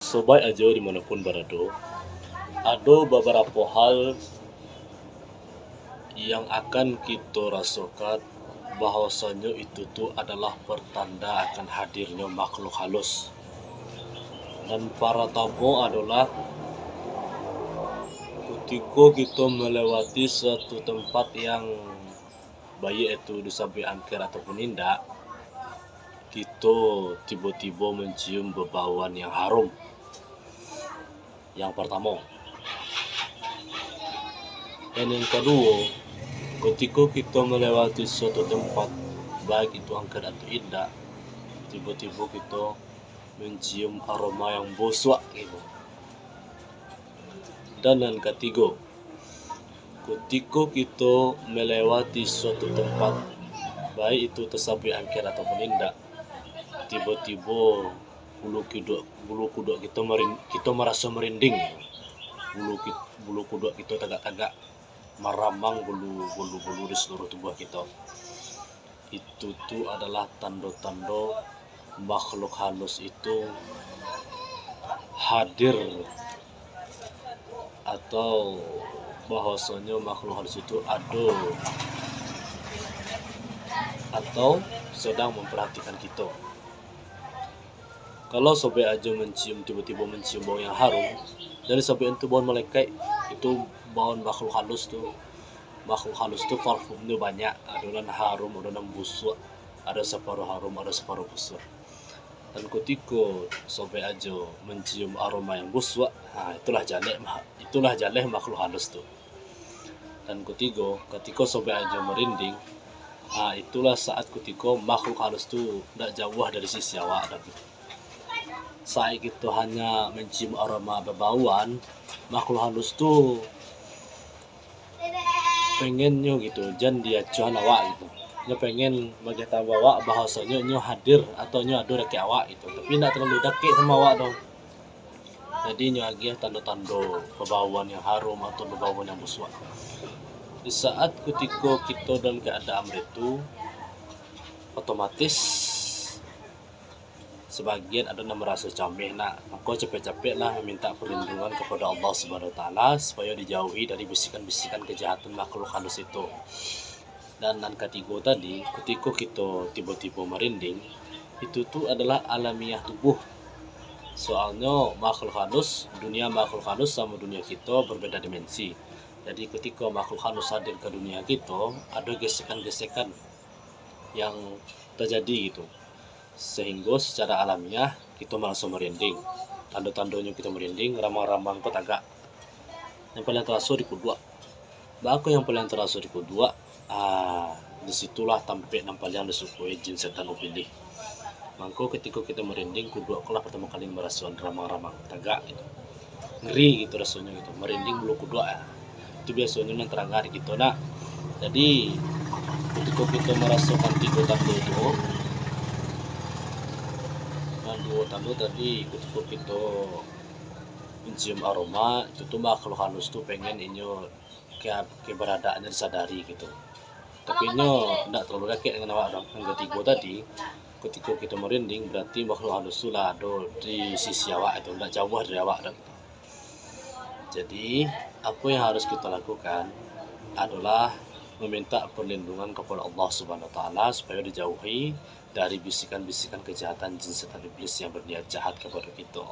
Sobat aja dimanapun berada, ada beberapa hal yang akan kita rasakan bahwasanya itu tuh adalah pertanda akan hadirnya makhluk halus. Dan para tamu adalah ketika kita melewati suatu tempat yang baik itu disamping angker ataupun indah, kita tiba-tiba mencium bebauan yang harum. Yang pertama. Dan yang kedua, ketika kita melewati suatu tempat, baik itu angker atau indah, tiba-tiba kita mencium aroma yang busuk gitu. Dan yang ketiga, ketika kita melewati suatu tempat, baik itu tersamping angker ataupun indah, tiba-tiba bulu kuduk kita merasa merinding. Bulu kuduk kita tegak-tegak, meramang bulu di seluruh tubuh kita. Itu tuh adalah tanda-tanda makhluk halus itu hadir, atau bahwasanya makhluk halus itu ada atau sedang memperhatikan kita. Kalau sobat aja tiba-tiba mencium bau yang harum, dari sobat itu bau malaikat, itu bau makhluk halus tuh. Makhluk halus tuh parfumnya banyak, ada yang harum, ada yang busuk, ada separuh harum, ada separuh busuk. Dan ketika sobat aja mencium aroma yang busuk, itulah jaleh makhluk halus tuh. Dan ketiga, ketika sobat aja merinding, itulah saat ketika makhluk halus tuh tidak jauh dari sisi awak. Dan saat kita hanya mencium aroma bebauan, makhluk halus tuh pengennya gitu, jangan dia cuan awak gitu. Dia pengen bagi tahu awak bahasanya nyo hadir atau nyo ada dekat awak itu, tapi tidak terlalu dekat sama awak dong. Jadi nyo lagi tanda-tanda bebauan yang harum atau bebauan yang busuk. Di saat ketika kita dalam keadaan itu, otomatis sebagian ada yang merasa camih, maka capek-capek lah meminta perlindungan kepada Allah Subhanahu Wa Taala supaya dijauhi dari bisikan-bisikan kejahatan makhluk halus itu. Dan yang ketiga tadi, ketika kita tiba-tiba merinding, itu tuh adalah alamiah tubuh. Soalnya dunia makhluk halus sama dunia kita berbeda dimensi. Jadi ketika makhluk halus hadir ke dunia kita, ada gesekan-gesekan yang terjadi gitu. Sehingga secara alamiah kita merasa merinding. Tanda-tandanya kita merinding, ramang-ramang kok agak. Yang paling terasa di kedua. Baku yang paling terasa di kedua, disitulah tampil nampaknya disukui jin setan upilih. Maka ketika kita merinding, kedua kelah pertama kali merasa ramang-ramang tegak gitu. Ngeri gitu rasanya gitu, merinding bulu kedua. Itu biasanya yang teranggar gitu. Jadi ketika kita merasakan tiga tanda itu, dua tanda tadi, ketika kita mencium aroma, itu tuh makhluk halus tuh pengen inyo keberadaannya disadari gitu. Tapi inyo tidak terlalu dekat dengan awak dong. Yang ketiga tadi, ketika kita merinding, berarti makhluk halus itu lah ada di sisi awak itu, tidak jauh dari awak dong. Jadi apa yang harus kita lakukan adalah meminta perlindungan kepada Allah Subhanahu Wa Taala supaya dijauhi dari bisikan-bisikan kejahatan jin setan iblis yang berniat jahat kepada kita.